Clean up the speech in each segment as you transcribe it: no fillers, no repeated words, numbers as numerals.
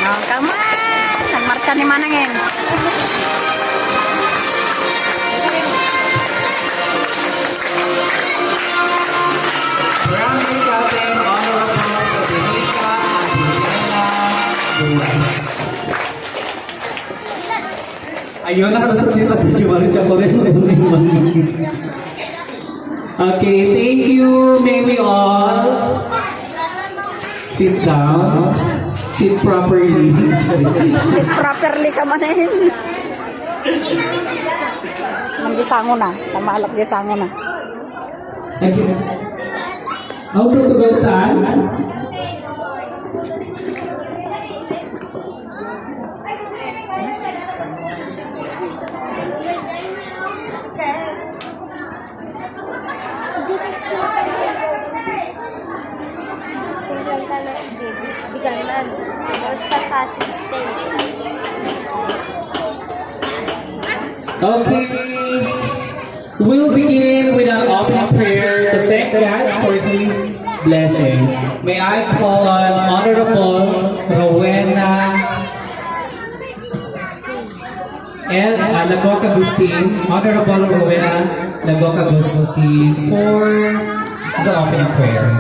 Oh, come on! Nagmarcha ni Manangin. Maraming Captain Honorable Dominica Aguilera Buwan. Ayun, nakalusot din sa Tijumaru Chacoreno. Okay, thank you. May we all sit down. Sit properly. Sit properly ka Manangin. Manggisango na. Tamalap gisango na. Thank you. Auto to go time. Okay, we'll begin with an opening prayer to thank God for His blessings. May I call on Honorable Rowena L. Lagoc Agustin, Honorable Rowena Lagoc Agustin for the opening prayer.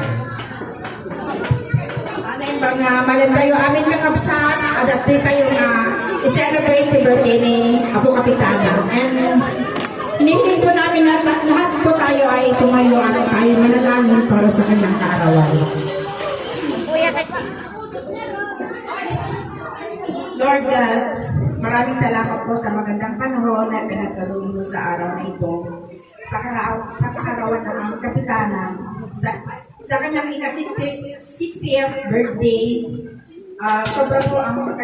Pag malan tayo amin kakabsat, adat tayo nga i-celebrate the birthday ni Apo Kapitana. And hinihiling po namin na lahat po tayo ay tumayo at tayo manalangin para sa kanyang kaarawan. Lord God, maraming salamat po sa magandang panahon na pinagkaloob mo sa araw na ito. Sa kaarawan ng aming Kapitana, sa kanyang ika-60th birthday, sobra po ang